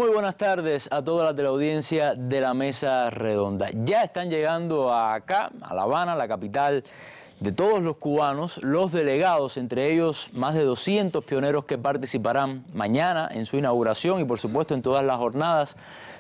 Muy buenas tardes a toda la teleaudiencia de la Mesa Redonda. Ya están llegando acá, a La Habana, la capital de todos los cubanos, los delegados, entre ellos más de 200 pioneros que participarán mañana en su inauguración y por supuesto en todas las jornadas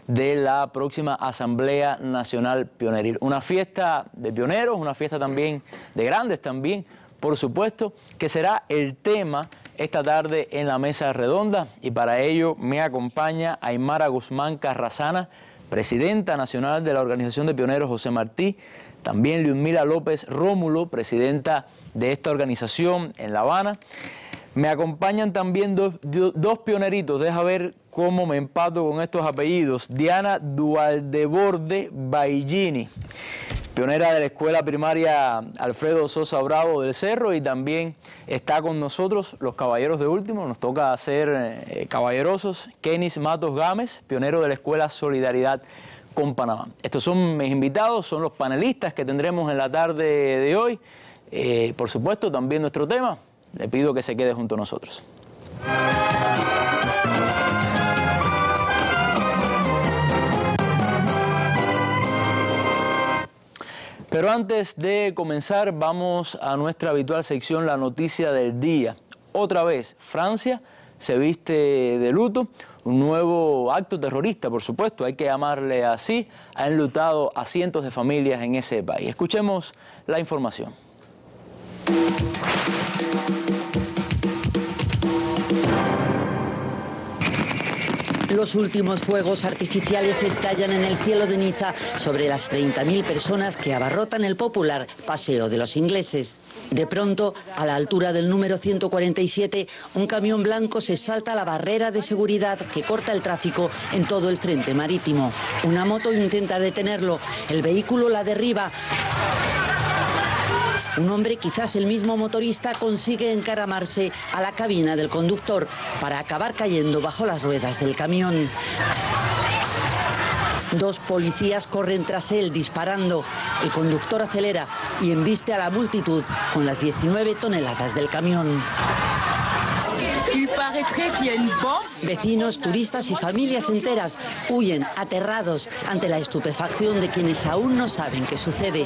de la próxima Asamblea Nacional Pioneril. Una fiesta de pioneros, una fiesta también de grandes también, por supuesto, que será el tema esta tarde en la Mesa Redonda, y para ello me acompaña Aymara Guzmán Carrasana, presidenta nacional de la Organización de Pioneros José Martí, también Liudmila López Rómulo, presidenta de esta organización en La Habana. Me acompañan también dos pioneritos, deja ver cómo me empato con estos apellidos. Diana Dualdeborde Baillini, pionera de la escuela primaria Alfredo Sosa Bravo del Cerro, y también está con nosotros los caballeros de último, nos toca ser caballerosos, Kenis Matos Gámez, pionero de la escuela Solidaridad con Panamá. Estos son mis invitados, son los panelistas que tendremos en la tarde de hoy. Por supuesto, también nuestro tema, le pido que se quede junto a nosotros. Pero antes de comenzar, vamos a nuestra habitual sección, la noticia del día. Otra vez, Francia se viste de luto. Un nuevo acto terrorista, por supuesto, hay que llamarle así, ha enlutado a cientos de familias en ese país. Escuchemos la información. Los últimos fuegos artificiales estallan en el cielo de Niza sobre las 30.000 personas que abarrotan el popular Paseo de los Ingleses. De pronto, a la altura del número 147, un camión blanco se salta a la barrera de seguridad que corta el tráfico en todo el frente marítimo. Una moto intenta detenerlo, el vehículo la derriba. Un hombre, quizás el mismo motorista, consigue encaramarse a la cabina del conductor para acabar cayendo bajo las ruedas del camión. Dos policías corren tras él disparando. El conductor acelera y embiste a la multitud con las 19 toneladas del camión. Vecinos, turistas y familias enteras huyen aterrados ante la estupefacción de quienes aún no saben qué sucede.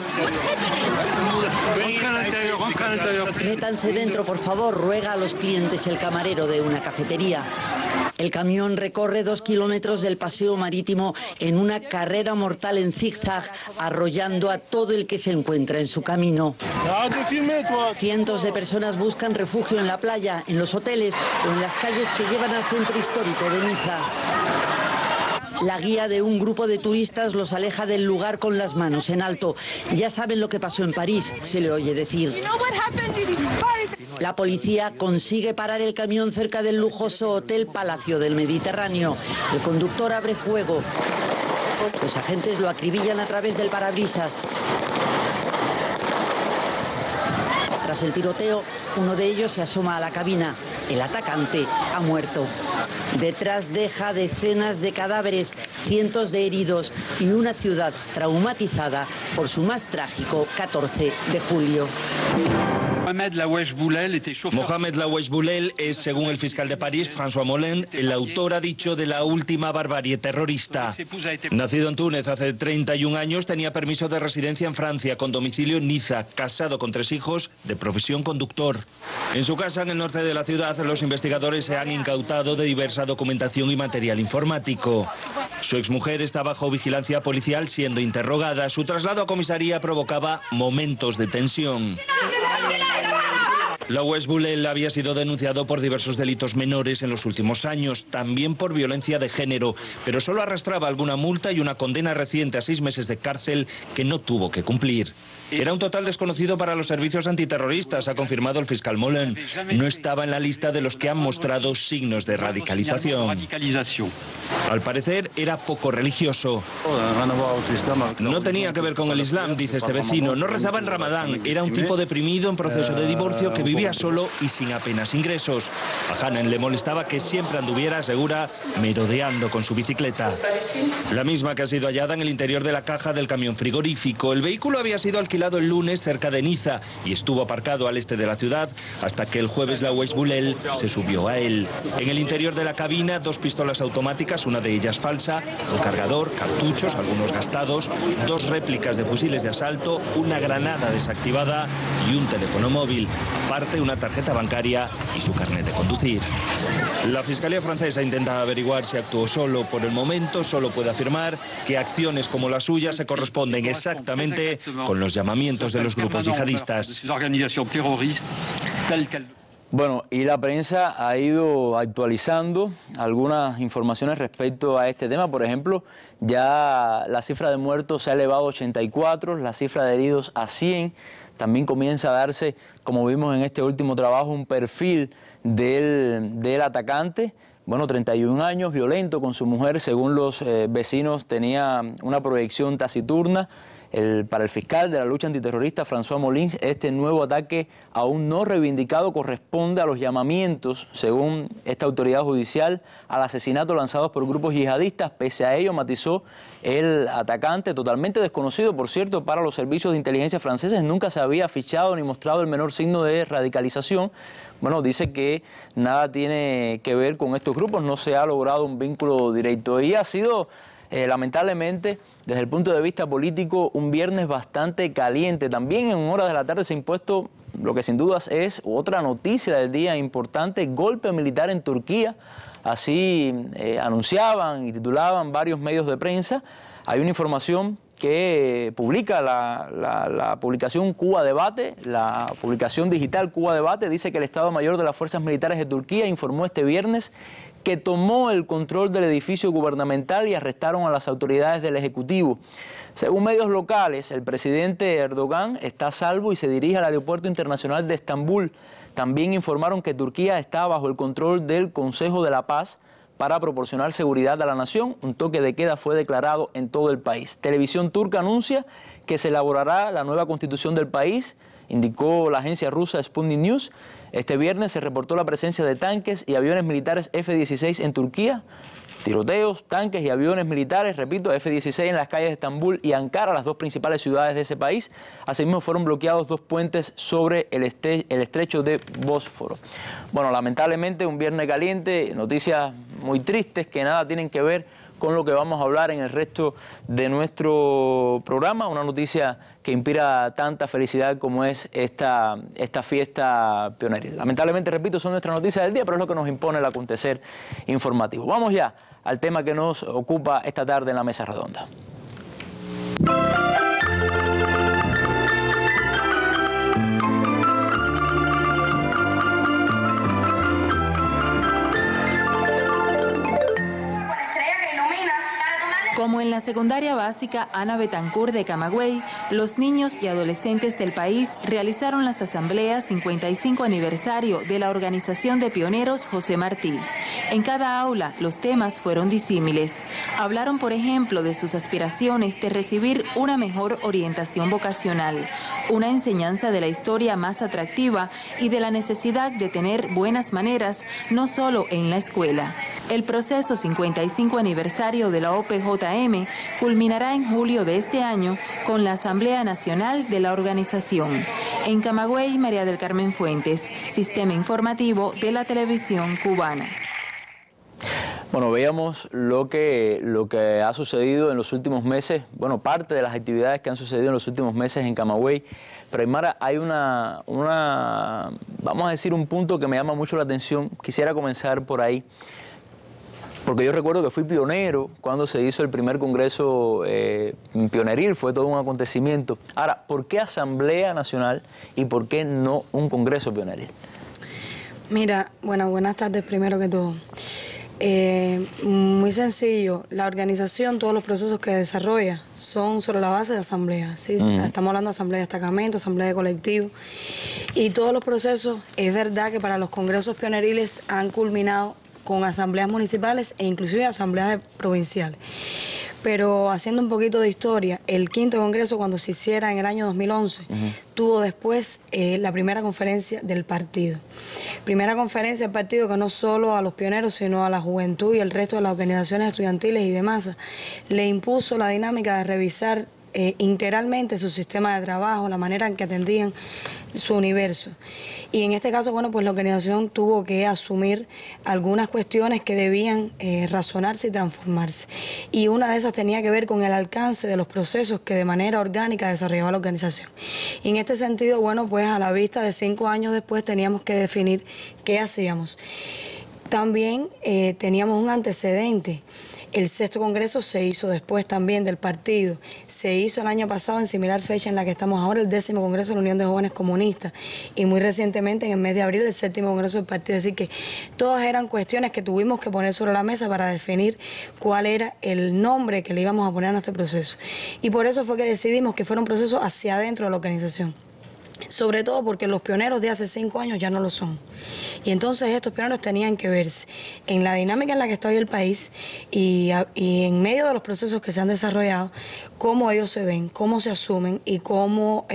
Métanse dentro, por favor, ruega a los clientes el camarero de una cafetería. El camión recorre 2 kilómetros del paseo marítimo en una carrera mortal en zigzag, arrollando a todo el que se encuentra en su camino. Cientos de personas buscan refugio en la playa, en los hoteles o en las calles que llevan al centro histórico de Niza. La guía de un grupo de turistas los aleja del lugar con las manos en alto. Ya saben lo que pasó en París, se le oye decir. La policía consigue parar el camión cerca del lujoso Hotel Palacio del Mediterráneo. El conductor abre fuego. Los agentes lo acribillan a través del parabrisas. Tras el tiroteo, uno de ellos se asoma a la cabina. El atacante ha muerto. Detrás deja decenas de cadáveres, cientos de heridos y una ciudad traumatizada por su más trágico 14 de julio. Mohamed Lawech Boulel es, según el fiscal de París, François Molin, el autor, ha dicho, de la última barbarie terrorista. Nacido en Túnez hace 31 años, tenía permiso de residencia en Francia, con domicilio en Niza, casado con 3 hijos, de profesión conductor. En su casa, en el norte de la ciudad, los investigadores se han incautado de diversa documentación y material informático. Su exmujer está bajo vigilancia policial siendo interrogada. Su traslado a comisaría provocaba momentos de tensión. Lawech Boulel había sido denunciado por diversos delitos menores en los últimos años, también por violencia de género, pero solo arrastraba alguna multa y una condena reciente a 6 meses de cárcel que no tuvo que cumplir. Era un total desconocido para los servicios antiterroristas, ha confirmado el fiscal Molin. No estaba en la lista de los que han mostrado signos de radicalización. Al parecer, era poco religioso. No tenía que ver con el Islam, dice este vecino. No rezaba en Ramadán. Era un tipo deprimido en proceso de divorcio que vivía solo y sin apenas ingresos. A Hanan le molestaba que siempre anduviera, asegura, merodeando con su bicicleta. La misma que ha sido hallada en el interior de la caja del camión frigorífico. El vehículo había sido alquilado el lunes cerca de Niza y estuvo aparcado al este de la ciudad hasta que el jueves Lawech Boulel se subió a él. En el interior de la cabina, 2 pistolas automáticas, una de ellas falsa, un cargador, cartuchos, algunos gastados, 2 réplicas de fusiles de asalto, una granada desactivada y un teléfono móvil, aparte una tarjeta bancaria y su carnet de conducir. La Fiscalía francesa intenta averiguar si actuó solo. Por el momento solo puede afirmar que acciones como la suya se corresponden exactamente con los llamamientos de los grupos yihadistas. Bueno, y la prensa ha ido actualizando algunas informaciones respecto a este tema. Por ejemplo, ya la cifra de muertos se ha elevado a 84, la cifra de heridos a 100. También comienza a darse, como vimos en este último trabajo, un perfil del atacante. Bueno, 31 años, violento con su mujer, según los vecinos tenía una proyección taciturna. Para el fiscal de la lucha antiterrorista, François Molins, este nuevo ataque aún no reivindicado corresponde a los llamamientos, según esta autoridad judicial, al asesinato lanzados por grupos yihadistas. Pese a ello, matizó el atacante, totalmente desconocido, por cierto, para los servicios de inteligencia franceses. Nunca se había fichado ni mostrado el menor signo de radicalización. Bueno, dice que nada tiene que ver con estos grupos, no se ha logrado un vínculo directo. Y ha sido, lamentablemente, desde el punto de vista político, un viernes bastante caliente. También en horas de la tarde se ha impuesto lo que sin dudas es otra noticia del día importante: golpe militar en Turquía. Así anunciaban y titulaban varios medios de prensa. Hay una información que publica la publicación Cuba Debate, la publicación digital Cuba Debate. Dice que el Estado Mayor de las Fuerzas Militares de Turquía informó este viernes que tomó el control del edificio gubernamental y arrestaron a las autoridades del Ejecutivo. Según medios locales, el presidente Erdogan está a salvo y se dirige al Aeropuerto Internacional de Estambul. También informaron que Turquía está bajo el control del Consejo de la Paz para proporcionar seguridad a la nación. Un toque de queda fue declarado en todo el país. Televisión turca anuncia que se elaborará la nueva constitución del país, indicó la agencia rusa Sputnik News. Este viernes se reportó la presencia de tanques y aviones militares F-16 en Turquía. Tiroteos, tanques y aviones militares, repito, F-16 en las calles de Estambul y Ankara, las dos principales ciudades de ese país. Asimismo fueron bloqueados 2 puentes sobre el estrecho de Bósforo. Bueno, lamentablemente un viernes caliente, noticias muy tristes que nada tienen que ver con lo que vamos a hablar en el resto de nuestro programa. Una noticia que inspira tanta felicidad como es esta fiesta pioneril. Lamentablemente, repito, son nuestras noticias del día, pero es lo que nos impone el acontecer informativo. Vamos ya al tema que nos ocupa esta tarde en la Mesa Redonda. Como en la secundaria básica Ana Betancourt de Camagüey, los niños y adolescentes del país realizaron las asambleas 55 aniversario de la Organización de Pioneros José Martí. En cada aula los temas fueron disímiles. Hablaron, por ejemplo, de sus aspiraciones de recibir una mejor orientación vocacional, una enseñanza de la historia más atractiva y de la necesidad de tener buenas maneras, no solo en la escuela. El proceso 55 aniversario de la OPJM culminará en julio de este año con la Asamblea Nacional de la organización. En Camagüey, María del Carmen Fuentes, Sistema Informativo de la Televisión Cubana. Bueno, veíamos lo que ha sucedido en los últimos meses, bueno, parte de las actividades que han sucedido en los últimos meses en Camagüey. Pero Aymara, hay vamos a decir, un punto que me llama mucho la atención. Quisiera comenzar por ahí, porque yo recuerdo que fui pionero cuando se hizo el primer congreso pioneril, fue todo un acontecimiento. Ahora, ¿por qué Asamblea Nacional y por qué no un congreso pioneril? Mira, bueno, buenas tardes primero que todo. Muy sencillo, la organización, todos los procesos que desarrolla son sobre la base de asamblea, ¿sí? Estamos hablando de asamblea de destacamento, asamblea de colectivo, y todos los procesos, es verdad que para los congresos pioneriles han culminado con asambleas municipales e inclusive asambleas provinciales. Pero haciendo un poquito de historia, el 5º congreso, cuando se hiciera en el año 2011, tuvo después la primera conferencia del partido. Primera conferencia del partido que no solo a los pioneros, sino a la juventud y el resto de las organizaciones estudiantiles y demás, le impuso la dinámica de revisar integralmente su sistema de trabajo, la manera en que atendían su universo. Y en este caso, bueno, pues la organización tuvo que asumir algunas cuestiones que debían razonarse y transformarse. Y una de esas tenía que ver con el alcance de los procesos que de manera orgánica desarrollaba la organización. Y en este sentido, bueno, pues a la vista de 5 años después teníamos que definir qué hacíamos. También teníamos un antecedente. El 6º Congreso se hizo después también del partido. Se hizo el año pasado en similar fecha en la que estamos ahora, el 10º Congreso de la Unión de Jóvenes Comunistas. Y muy recientemente, en el mes de abril, el 7º Congreso del partido. Así que todas eran cuestiones que tuvimos que poner sobre la mesa para definir cuál era el nombre que le íbamos a poner a nuestro proceso. Y por eso fue que decidimos que fuera un proceso hacia adentro de la organización. Sobre todo porque los pioneros de hace 5 años ya no lo son. Y entonces estos pioneros tenían que verse en la dinámica en la que está hoy el país y en medio de los procesos que se han desarrollado, cómo ellos se ven, cómo se asumen y cómo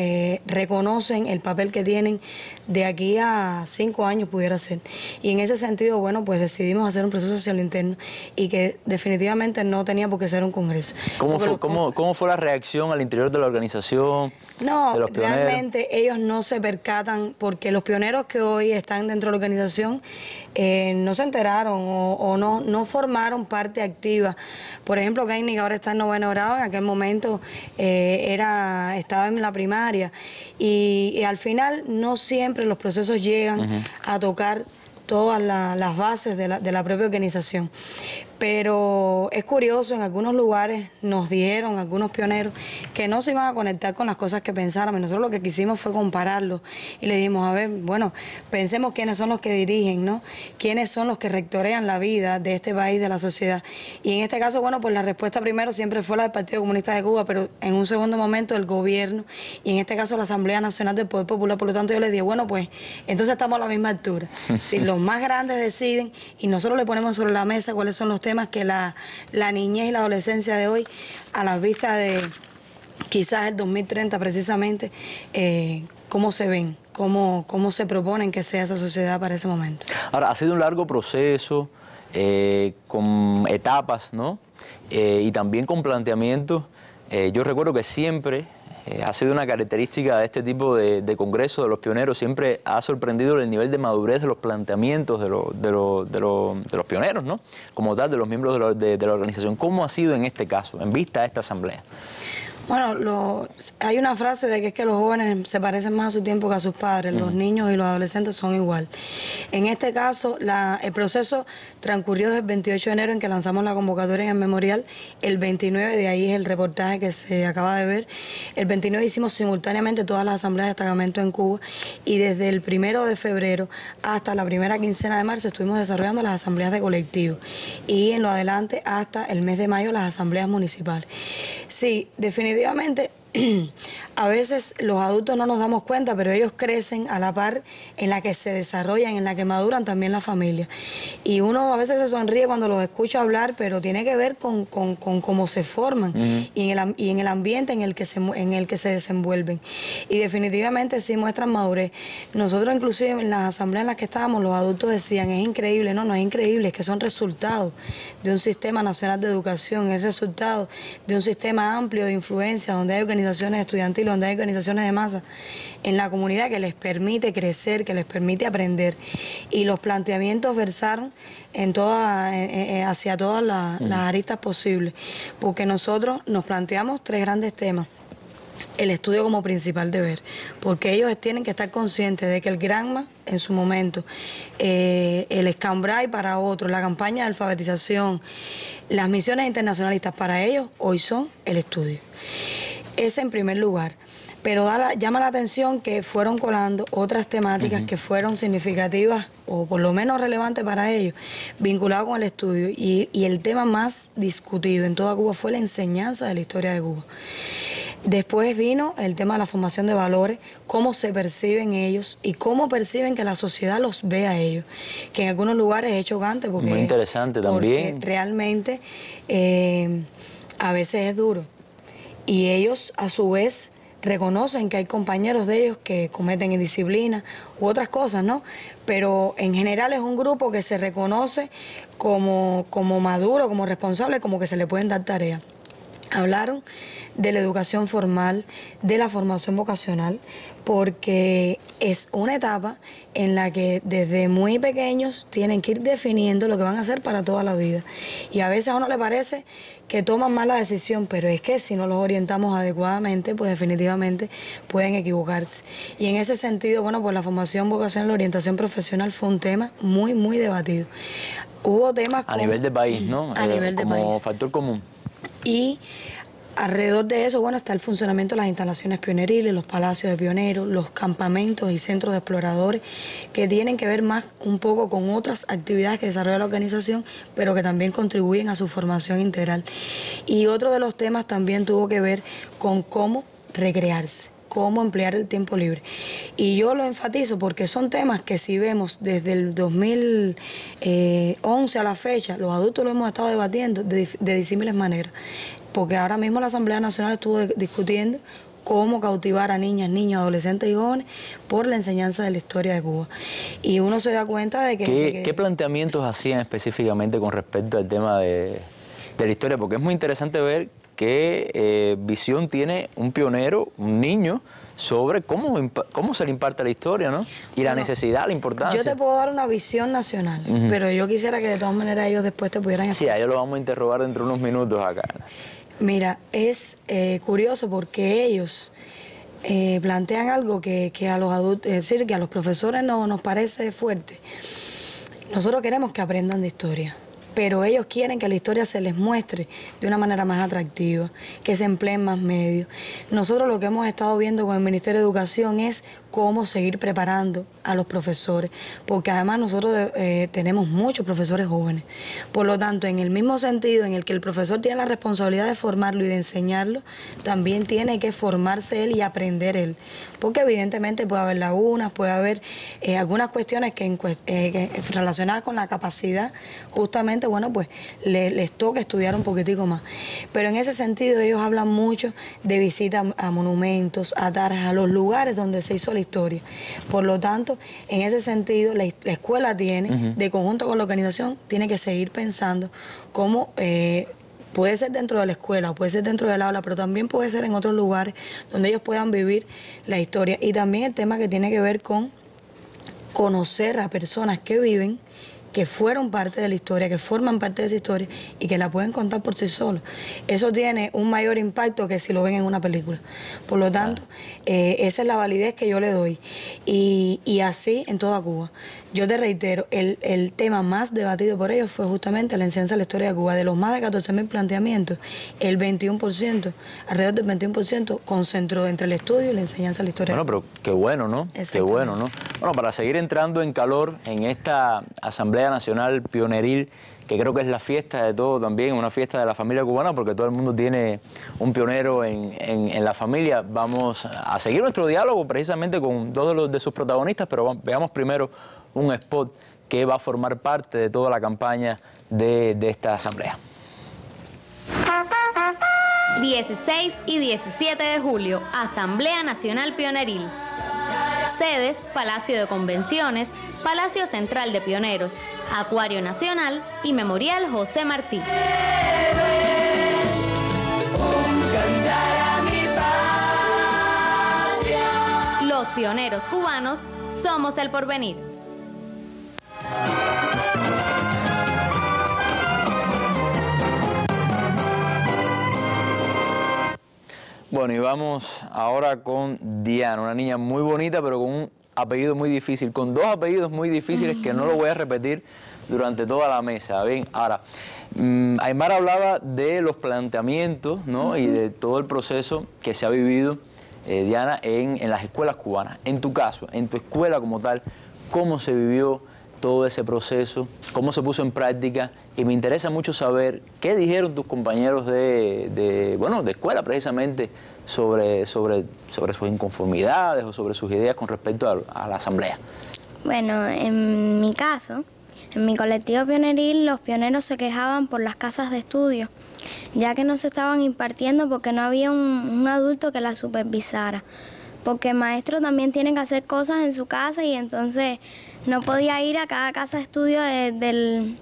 reconocen el papel que tienen de aquí a 5 años pudiera ser. Y en ese sentido, bueno, pues decidimos hacer un proceso hacia lo interno y que definitivamente no tenía por qué ser un congreso. ¿Cómo fue la reacción al interior de la organización? No, de los pioneros? Realmente ellos no se percatan porque los pioneros que hoy están dentro de la organización no se enteraron o no formaron parte activa. Por ejemplo, Keinig ahora está en 9º grado, en aquel momento estaba en la primaria y al final no siempre los procesos llegan a tocar todas las bases de la propia organización. Pero es curioso, en algunos lugares nos dijeron algunos pioneros que no se iban a conectar con las cosas que pensáramos. Nosotros lo que quisimos fue compararlos y le dijimos, a ver, bueno, pensemos quiénes son los que dirigen, ¿no? Quiénes son los que rectorean la vida de este país, de la sociedad. Y en este caso, bueno, pues la respuesta primero siempre fue la del Partido Comunista de Cuba, pero en un segundo momento el gobierno y en este caso la Asamblea Nacional del Poder Popular. Por lo tanto yo les dije, bueno, pues entonces estamos a la misma altura. Si los más grandes deciden y nosotros le ponemos sobre la mesa cuáles son los temas que la niñez y la adolescencia de hoy, a la vista de quizás el 2030 precisamente, cómo se ven, cómo se proponen que sea esa sociedad para ese momento. Ahora, ha sido un largo proceso, con etapas, ¿no? Y también con planteamientos. Yo recuerdo que siempre ha sido una característica de este tipo de congresos de los pioneros, siempre ha sorprendido el nivel de madurez de los planteamientos de los pioneros, ¿no? Como tal, de los miembros de la organización. ¿Cómo ha sido en este caso, en vista de esta asamblea? Bueno, hay una frase de que es que los jóvenes se parecen más a su tiempo que a sus padres, los niños y los adolescentes son igual. En este caso, el proceso transcurrió desde el 28 de enero en que lanzamos la convocatoria en el memorial, el 29, de ahí es el reportaje que se acaba de ver, el 29 hicimos simultáneamente todas las asambleas de destacamento en Cuba y desde el 1 de febrero hasta la primera quincena de marzo estuvimos desarrollando las asambleas de colectivo y en lo adelante hasta el mes de mayo las asambleas municipales. Sí, definitivamente a veces los adultos no nos damos cuenta, pero ellos crecen a la par en la que se desarrollan, en la que maduran también las familias. Y uno a veces se sonríe cuando los escucha hablar, pero tiene que ver con cómo se forman y en el ambiente en el que se desenvuelven. Y definitivamente sí muestran madurez. Nosotros inclusive en las asambleas en las que estábamos, los adultos decían, es increíble, no es increíble, es que son resultados de un sistema nacional de educación, es resultado de un sistema amplio de influencia, donde hay organizaciones estudiantiles, donde hay organizaciones de masa en la comunidad que les permite crecer, que les permite aprender. Y los planteamientos versaron hacia todas las aristas posibles, porque nosotros nos planteamos 3 grandes temas. El estudio como principal deber, porque ellos tienen que estar conscientes de que el Granma, en su momento, el Escambray para otros, la campaña de alfabetización, las misiones internacionalistas para ellos hoy son el estudio. Ese en primer lugar. Pero llama la atención que fueron colando otras temáticas que fueron significativas o por lo menos relevantes para ellos, vinculados con el estudio. Y el tema más discutido en toda Cuba fue la enseñanza de la historia de Cuba. Después vino el tema de la formación de valores, cómo se perciben ellos y cómo perciben que la sociedad los ve a ellos, que en algunos lugares es chocante porque, muy interesante también, porque realmente a veces es duro. Y ellos, a su vez, reconocen que hay compañeros de ellos que cometen indisciplina u otras cosas, ¿no? Pero en general es un grupo que se reconoce como maduro, como responsable, como que se le pueden dar tareas. Hablaron de la educación formal, de la formación vocacional, porque es una etapa en la que desde muy pequeños tienen que ir definiendo lo que van a hacer para toda la vida. Y a veces a uno le parece que toman mala decisión, pero es que si no los orientamos adecuadamente, pues definitivamente pueden equivocarse. Y en ese sentido, bueno, pues la formación vocacional, la orientación profesional fue un tema muy, muy debatido. Hubo temas a nivel de país, ¿no? A nivel de país. Como factor común. Y alrededor de eso, bueno, está el funcionamiento de las instalaciones pioneriles, los palacios de pioneros, los campamentos y centros de exploradores, que tienen que ver más un poco con otras actividades que desarrolla la organización, pero que también contribuyen a su formación integral. Y otro de los temas también tuvo que ver con cómo recrearse, cómo emplear el tiempo libre. Y yo lo enfatizo porque son temas que si vemos desde el 2011 a la fecha, los adultos lo hemos estado debatiendo de disímiles maneras. Porque ahora mismo la Asamblea Nacional estuvo discutiendo cómo cautivar a niñas, niños, adolescentes y jóvenes por la enseñanza de la historia de Cuba. Y uno se da cuenta de que... ¿Qué planteamientos hacían específicamente con respecto al tema de la historia? Porque es muy interesante ver qué visión tiene un pionero, un niño, sobre cómo se le imparte la historia, ¿no? Y la necesidad, la importancia. Yo te puedo dar una visión nacional, pero yo quisiera que de todas maneras ellos después te pudieran... Sí, a ellos lo vamos a interrogar dentro de unos minutos acá. Mira, es curioso porque ellos plantean algo que a los adultos, es decir, que a los profesores no nos parece fuerte. Nosotros queremos que aprendan de historia, pero ellos quieren que la historia se les muestre de una manera más atractiva, que se empleen más medios. Nosotros lo que hemos estado viendo con el Ministerio de Educación es cómo seguir preparando a los profesores, porque además nosotros tenemos muchos profesores jóvenes. Por lo tanto, en el mismo sentido en el que el profesor tiene la responsabilidad de formarlo y de enseñarlo, también tiene que formarse él y aprender él, porque evidentemente puede haber lagunas, puede haber algunas cuestiones que relacionadas con la capacidad, justamente, bueno, pues les toca estudiar un poquitico más. Pero en ese sentido ellos hablan mucho de visitas a monumentos, a tarjas, a los lugares donde se hizo la historia. Por lo tanto, en ese sentido, la escuela tiene, de conjunto con la organización, tiene que seguir pensando cómo puede ser dentro de la escuela, o puede ser dentro del aula, pero también puede ser en otros lugares donde ellos puedan vivir la historia. Y también el tema que tiene que ver con conocer a personas que viven, que fueron parte de la historia, que forman parte de esa historia y que la pueden contar por sí solos. Eso tiene un mayor impacto que si lo ven en una película. Por lo tanto, esa es la validez que yo le doy. Y así en toda Cuba. Yo te reitero, el tema más debatido por ellos fue justamente la enseñanza de la historia de Cuba. De los más de 14.000 planteamientos, el 21%, alrededor del 21%, concentró entre el estudio y la enseñanza de la historia de Cuba. Bueno, pero qué bueno, ¿no? Qué bueno, ¿no? Bueno, para seguir entrando en calor en esta Asamblea Nacional Pioneril, que creo que es la fiesta de todo también, una fiesta de la familia cubana, porque todo el mundo tiene un pionero en la familia. Vamos a seguir nuestro diálogo precisamente con dos de sus protagonistas, pero veamos primero un spot que va a formar parte de toda la campaña de esta asamblea. 16 y 17 de julio, Asamblea Nacional Pioneril. Sedes: Palacio de Convenciones, Palacio Central de Pioneros, Acuario Nacional y Memorial José Martí. Los pioneros cubanos somos el porvenir. Bueno, y vamos ahora con Diana, una niña muy bonita, pero con un apellido muy difícil, con dos apellidos muy difíciles que no lo voy a repetir durante toda la mesa. Bien, ahora, Aymar hablaba de los planteamientos, ¿no? Y de todo el proceso que se ha vivido, Diana, en las escuelas cubanas. En tu caso, en tu escuela como tal, ¿cómo se vivió todo ese proceso? ¿Cómo se puso en práctica? Y me interesa mucho saber qué dijeron tus compañeros de escuela precisamente sobre sus inconformidades o sobre sus ideas con respecto a la asamblea. Bueno, en mi caso, en mi colectivo pioneril, los pioneros se quejaban por las casas de estudio, ya que no se estaban impartiendo porque no había un adulto que las supervisara. Porque el maestro también tiene que hacer cosas en su casa y entonces no podía ir a cada casa de estudio del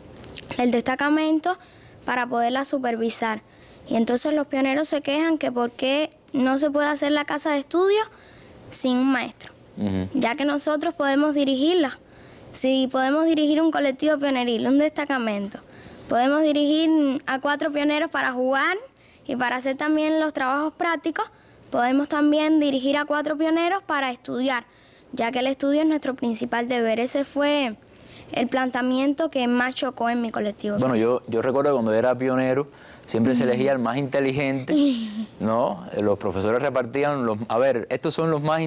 destacamento para poderla supervisar. Y entonces los pioneros se quejan que por qué no se puede hacer la casa de estudio sin un maestro, ya que nosotros podemos dirigirla. Si podemos dirigir un colectivo pioneril, un destacamento, podemos dirigir a 4 pioneros para jugar y para hacer también los trabajos prácticos, podemos también dirigir a 4 pioneros para estudiar, ya que el estudio es nuestro principal deber. Ese fue el planteamiento que más chocó en mi colectivo. Bueno, yo recuerdo cuando era pionero, siempre se elegía el más inteligente, ¿no? Los profesores repartían estos son los más,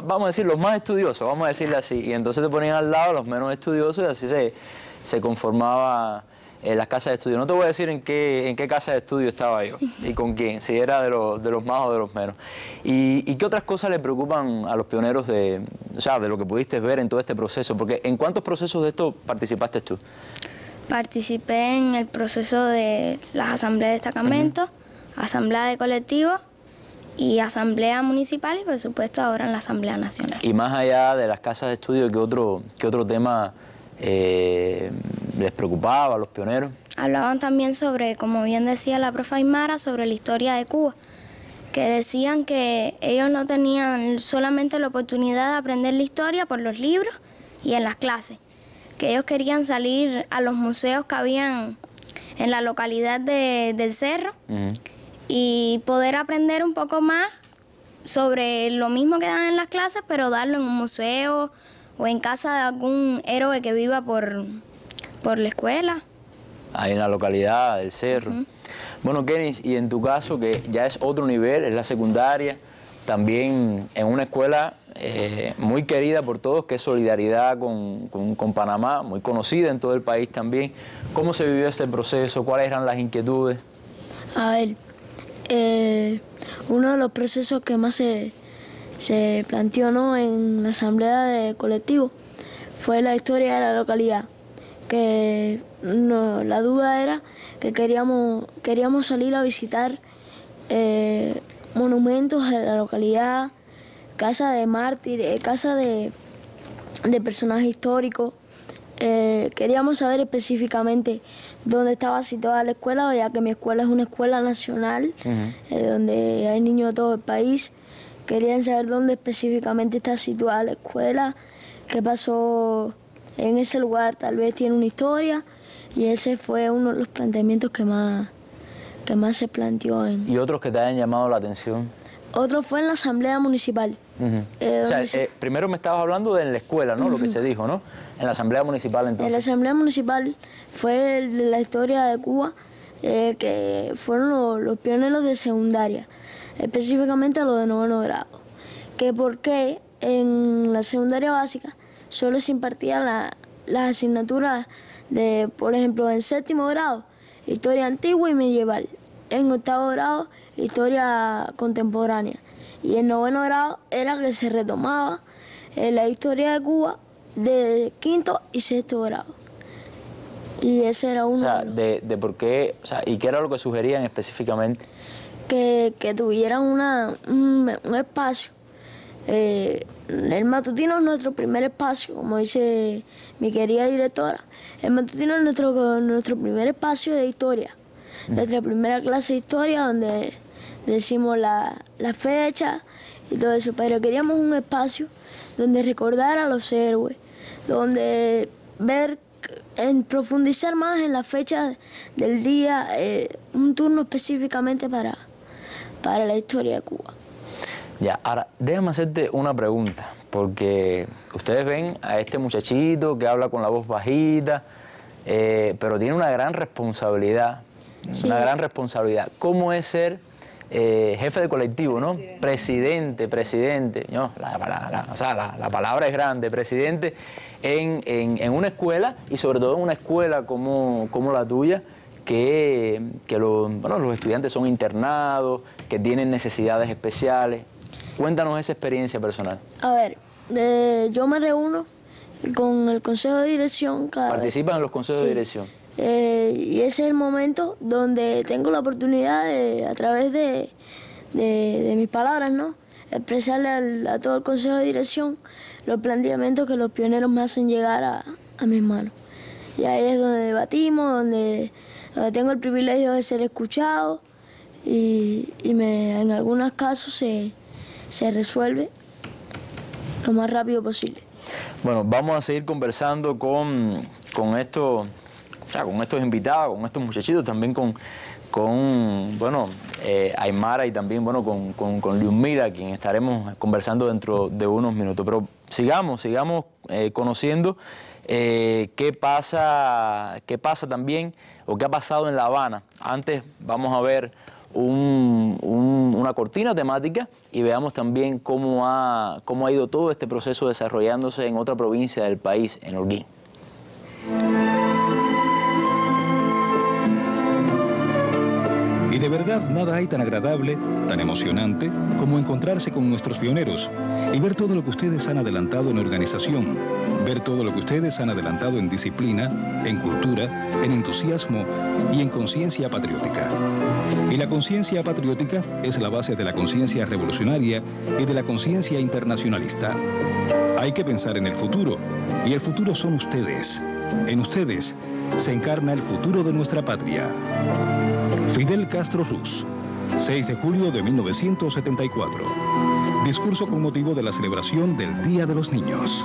vamos a decir, los más estudiosos, vamos a decirle así, y entonces te ponían al lado los menos estudiosos y así se conformaba las casas de estudio. No te voy a decir en qué casa de estudio estaba yo y con quién, si era de los más o de los menos. ¿Y qué otras cosas le preocupan a los pioneros de lo que pudiste ver en todo este proceso? Porque ¿en cuántos procesos de esto participaste tú? Participé en el proceso de las asambleas de destacamentos, asamblea de colectivos y asamblea municipal y por supuesto ahora en la Asamblea Nacional. Y más allá de las casas de estudio, ¿qué otro tema les preocupaba a los pioneros? Hablaban también sobre, como bien decía la profe Aymara, sobre la historia de Cuba, que decían que ellos no tenían solamente la oportunidad de aprender la historia por los libros y en las clases, que ellos querían salir a los museos que habían en la localidad del Cerro y poder aprender un poco más sobre lo mismo que dan en las clases, pero darlo en un museo o en casa de algún héroe que viva por la escuela. Ahí en la localidad del Cerro. Bueno, Kenny, y en tu caso, que ya es otro nivel, es la secundaria, también en una escuela muy querida por todos, que es Solidaridad con Panamá, muy conocida en todo el país también. ¿Cómo se vivió este proceso? ¿Cuáles eran las inquietudes? A ver, uno de los procesos que más se planteó, ¿no?, en la asamblea de colectivo fue la historia de la localidad, que la duda era que queríamos salir a visitar monumentos de la localidad, casa de mártires, casa de personajes históricos. Queríamos saber específicamente dónde estaba situada la escuela, ya que mi escuela es una escuela nacional, donde hay niños de todo el país. Querían saber dónde específicamente está situada la escuela, qué pasó en ese lugar, tal vez tiene una historia, y ese fue uno de los planteamientos que más se planteó. ¿Y otros que te hayan llamado la atención? Otro fue en la asamblea municipal. Primero me estabas hablando de en la escuela, ¿no? Lo que se dijo, ¿no? En la asamblea municipal, entonces. En la asamblea municipal fue la historia de Cuba, que fueron los pioneros de secundaria, específicamente los de 9º grado. Que por qué en la secundaria básica solo se impartían las asignaturas de, por ejemplo, en 7º grado, historia antigua y medieval. En 8º grado, historia contemporánea. Y en 9º grado era que se retomaba la historia de Cuba de 5º y 6º grado. Y ese era uno. De por qué, ¿y qué era lo que sugerían específicamente? Que tuvieran un espacio. El matutino es nuestro primer espacio, como dice mi querida directora. El matutino es nuestro primer espacio de historia. Nuestra primera clase de historia, donde decimos la fecha y todo eso. Pero queríamos un espacio donde recordar a los héroes, donde profundizar más en la fecha del día, un turno específicamente para la historia de Cuba. Ya, ahora, déjame hacerte una pregunta, porque ustedes ven a este muchachito que habla con la voz bajita, pero tiene una gran responsabilidad, Sí. Una gran responsabilidad. ¿Cómo es ser jefe de colectivo, ¿no? Presidente, ¿no? La palabra es grande, presidente en una escuela, y sobre todo en una escuela como la tuya, que los estudiantes son internados, que tienen necesidades especiales? Cuéntanos esa experiencia personal. A ver, yo me reúno con el consejo de dirección cada vez. ¿Participan en los consejos de dirección? Y ese es el momento donde tengo la oportunidad de, a través de mis palabras, ¿no?, expresarle a todo el consejo de dirección los planteamientos que los pioneros me hacen llegar a mis manos. Y ahí es donde debatimos, donde tengo el privilegio de ser escuchado, y en algunos casos se resuelve lo más rápido posible. Bueno, vamos a seguir conversando con estos invitados, con estos muchachitos, también con Aymara y también con Liumira, quien estaremos conversando dentro de unos minutos. Pero sigamos conociendo qué pasa también, o qué ha pasado en La Habana. Antes vamos a ver una cortina temática y veamos también cómo ha ido todo este proceso desarrollándose en otra provincia del país, en Holguín. Y de verdad nada hay tan agradable, tan emocionante, como encontrarse con nuestros pioneros y ver todo lo que ustedes han adelantado en organización, ver todo lo que ustedes han adelantado en disciplina, en cultura, en entusiasmo y en conciencia patriótica. Y la conciencia patriótica es la base de la conciencia revolucionaria y de la conciencia internacionalista. Hay que pensar en el futuro, y el futuro son ustedes. En ustedes se encarna el futuro de nuestra patria. Fidel Castro Ruz, 6 de julio de 1974. Discurso con motivo de la celebración del Día de los Niños.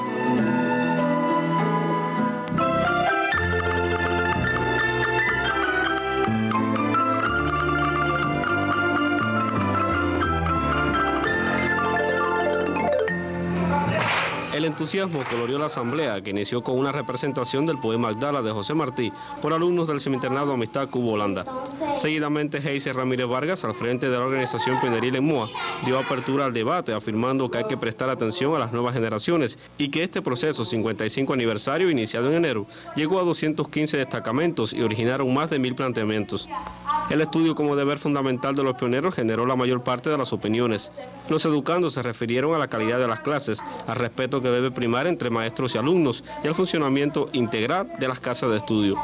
El entusiasmo coloreó la asamblea, que inició con una representación del poema Magdala de José Martí por alumnos del Semiinternado Amistad Cuba Holanda. Seguidamente, Heiser Ramírez Vargas, al frente de la organización pioneril en Moa, dio apertura al debate, afirmando que hay que prestar atención a las nuevas generaciones y que este proceso 55 aniversario, iniciado en enero, llegó a 215 destacamentos y originaron más de 1000 planteamientos. El estudio como deber fundamental de los pioneros generó la mayor parte de las opiniones. Los educandos se refirieron a la calidad de las clases, al respeto que debe primar entre maestros y alumnos y al funcionamiento integral de las casas de estudio.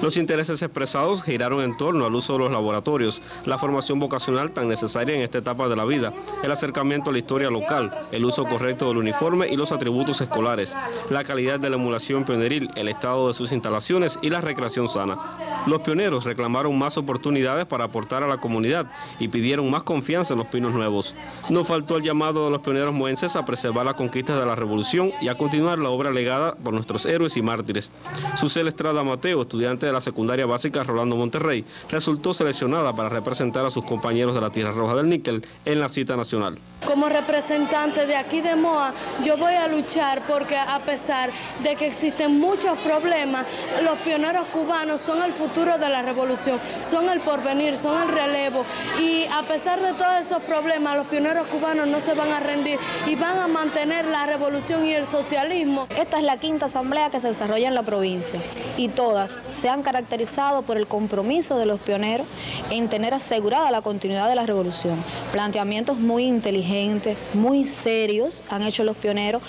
Los intereses expresados giraron en torno al uso de los laboratorios, la formación vocacional tan necesaria en esta etapa de la vida, el acercamiento a la historia local, el uso correcto del uniforme y los atributos escolares, la calidad de la emulación pioneril, el estado de sus instalaciones y la recreación sana. Los pioneros reclamaron más oportunidades para aportar a la comunidad y pidieron más confianza en los pinos nuevos. No faltó el llamado de los pioneros moenses a preservar las conquistas de la revolución y a continuar la obra legada por nuestros héroes y mártires. Susel Estrada Mateo, estudiante de la secundaria básica Rolando Monterrey, resultó seleccionada para representar a sus compañeros de la Tierra Roja del Níquel en la cita nacional. Como representante de aquí de Moa, yo voy a luchar porque a pesar de que existen muchos problemas, los pioneros cubanos son el futuro de la revolución, son el porvenir, son el relevo, y a pesar de todos esos problemas, los pioneros cubanos no se van a rendir y van a mantener la revolución y el socialismo. Esta es la quinta asamblea que se desarrolla en la provincia y todas se han caracterizado por el compromiso de los pioneros en tener asegurada la continuidad de la revolución. Planteamientos muy inteligentes, muy serios han hecho los pioneros,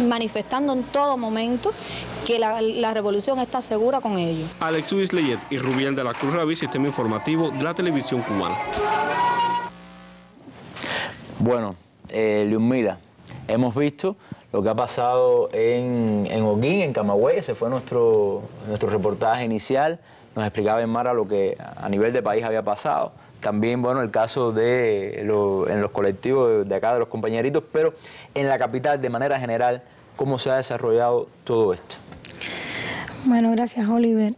manifestando en todo momento que la revolución está segura con ellos. Alex Wisleyet y Rubiel de la Cruz Ravi, Sistema Informativo de la Televisión Cubana. Bueno, Liumira, hemos visto lo que ha pasado en Holguín, en Camagüey. Ese fue nuestro reportaje inicial. Nos explicaba Aymara lo que a nivel de país había pasado. También, bueno, el caso en los colectivos de acá, de los compañeritos, pero en la capital, de manera general, ¿cómo se ha desarrollado todo esto? Bueno, gracias, Oliver.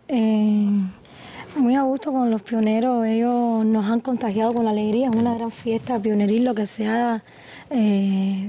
Muy a gusto con los pioneros, ellos nos han contagiado con la alegría, es una gran fiesta pioneril lo que se ha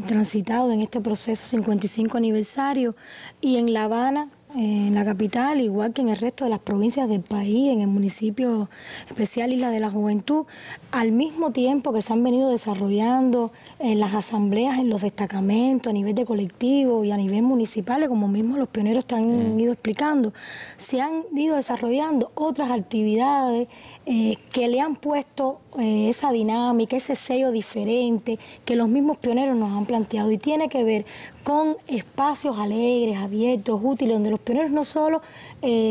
transitado en este proceso 55 aniversario, y en La Habana, en la capital, igual que en el resto de las provincias del país, en el municipio especial Isla de la Juventud, al mismo tiempo que se han venido desarrollando las asambleas en los destacamentos a nivel de colectivo y a nivel municipal, como mismo los pioneros te han ido explicando, se han ido desarrollando otras actividades que le han puesto esa dinámica, ese sello diferente que los mismos pioneros nos han planteado, y tiene que ver con espacios alegres, abiertos, útiles, donde los pioneros no solo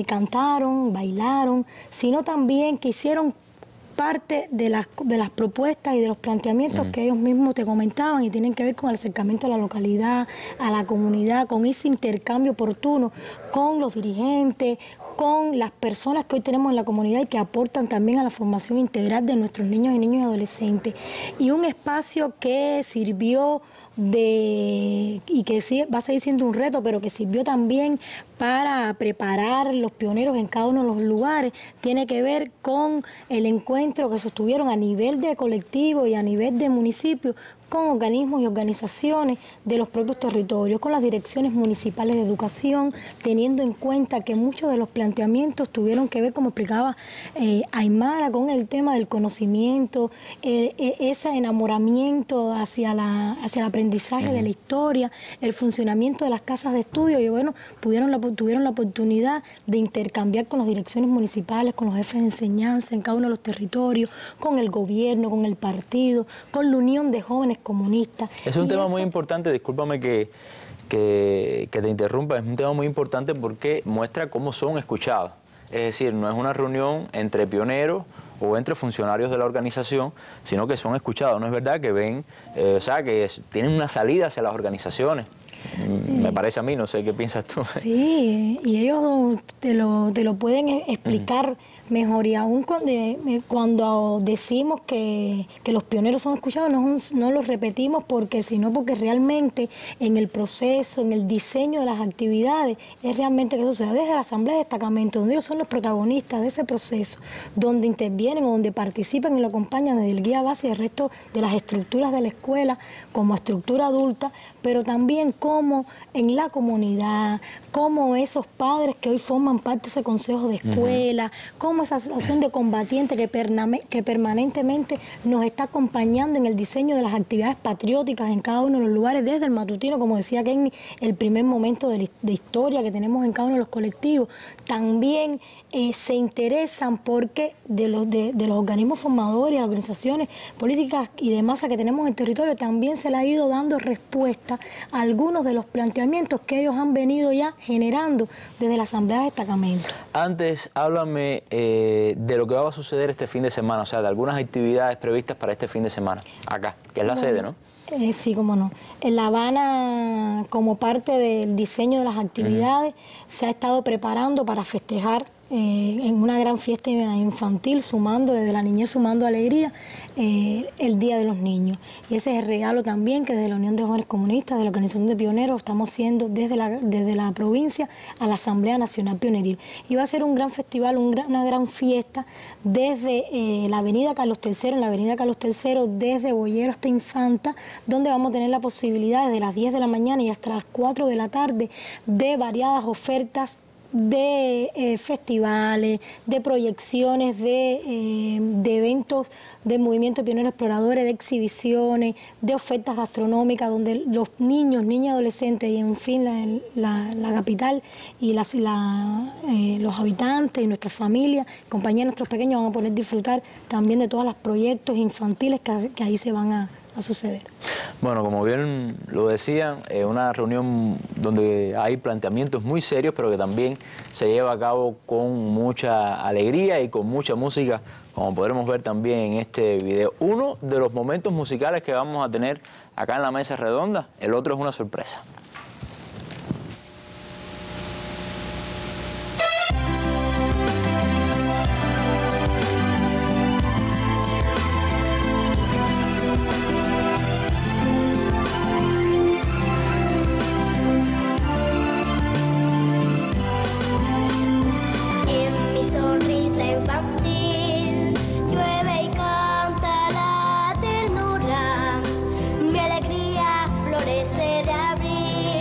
cantaron, bailaron, sino también que hicieron parte de las propuestas y de los planteamientos que ellos mismos te comentaban, y tienen que ver con el acercamiento a la localidad, a la comunidad, con ese intercambio oportuno con los dirigentes, con las personas que hoy tenemos en la comunidad y que aportan también a la formación integral de nuestros niños y adolescentes. Y un espacio que sirvió y que sí, va a seguir siendo un reto, pero que sirvió también para preparar los pioneros en cada uno de los lugares, tiene que ver con el encuentro que sostuvieron a nivel de colectivo y a nivel de municipio con organismos y organizaciones de los propios territorios, con las direcciones municipales de educación, teniendo en cuenta que muchos de los planteamientos tuvieron que ver, como explicaba Aymara, con el tema del conocimiento, ese enamoramiento hacia el aprendizaje de la historia, el funcionamiento de las casas de estudio, y bueno, tuvieron la oportunidad de intercambiar con las direcciones municipales, con los jefes de enseñanza en cada uno de los territorios, con el gobierno, con el partido, con la unión de jóvenes comunistas. Es un tema muy importante, discúlpame que te interrumpa, es un tema muy importante porque muestra cómo son escuchados. Es decir, no es una reunión entre pioneros o entre funcionarios de la organización, sino que son escuchados. No es verdad que ven, que tienen una salida hacia las organizaciones. Me parece a mí, no sé qué piensas tú. Sí, y ellos te lo pueden explicar mejor, y aún cuando decimos que los pioneros son escuchados, no los repetimos porque realmente en el proceso, en el diseño de las actividades, es realmente que eso se da desde la asamblea de destacamento, donde ellos son los protagonistas de ese proceso, donde intervienen o donde participan y lo acompañan desde el guía base y el resto de las estructuras de la escuela como estructura adulta, pero también como en la comunidad, como esos padres que hoy forman parte de ese consejo de escuela, como esa asociación de combatientes que permanentemente nos está acompañando en el diseño de las actividades patrióticas en cada uno de los lugares, desde el matutino, como decía Kenny, el primer momento de historia que tenemos en cada uno de los colectivos. También se interesan porque de los organismos formadores, las organizaciones políticas y de masa que tenemos en el territorio, también se le ha ido dando respuesta a algunos de los planteamientos que ellos han venido ya generando desde la asamblea de destacamento. Antes, háblame de lo que va a suceder este fin de semana, o sea, de algunas actividades previstas para este fin de semana, acá, que es la sede, ¿no? Sí, cómo no. En La Habana, como parte del diseño de las actividades, se ha estado preparando para festejar en una gran fiesta infantil, desde la niñez sumando alegría, el Día de los Niños. Y ese es el regalo también que desde la Unión de Jóvenes Comunistas, de la Organización de Pioneros, estamos haciendo desde la provincia a la Asamblea Nacional Pioneril. Y va a ser un gran festival, una gran fiesta desde la Avenida Carlos III, en la Avenida Carlos III, desde Boyero hasta Infanta, donde vamos a tener la posibilidad desde las 10 de la mañana y hasta las 4 de la tarde de variadas ofertas de festivales, de proyecciones, de eventos de Movimiento Pionero Exploradores, de exhibiciones, de ofertas gastronómicas, donde los niños y adolescentes y en fin la capital y los habitantes y nuestras familias, compañías de nuestros pequeños van a poder disfrutar también de todos los proyectos infantiles que ahí se van a suceder. Bueno, como bien lo decían, una reunión donde hay planteamientos muy serios, pero que también se lleva a cabo con mucha alegría y con mucha música, como podremos ver también en este video. Uno de los momentos musicales que vamos a tener acá en la mesa redonda, el otro es una sorpresa. Florece de abril.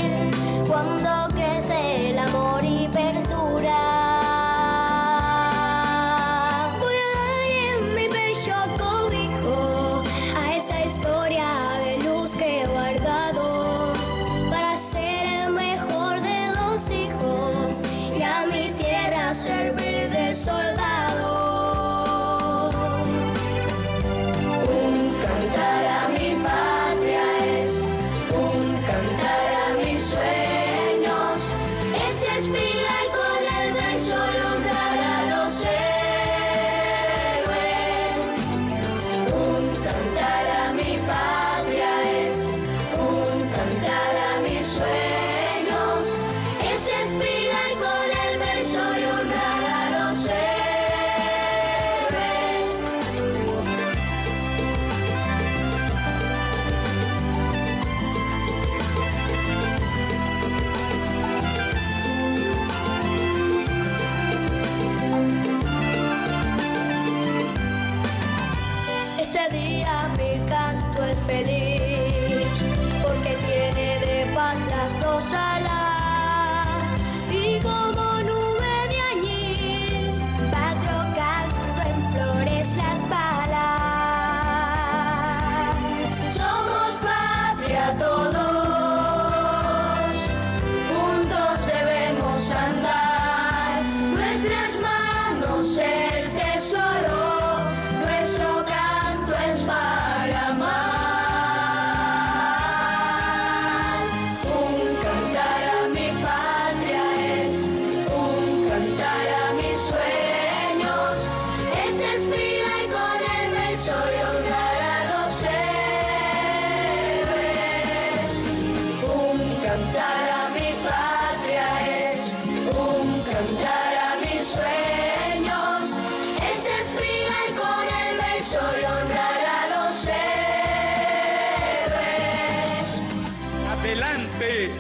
ustedes,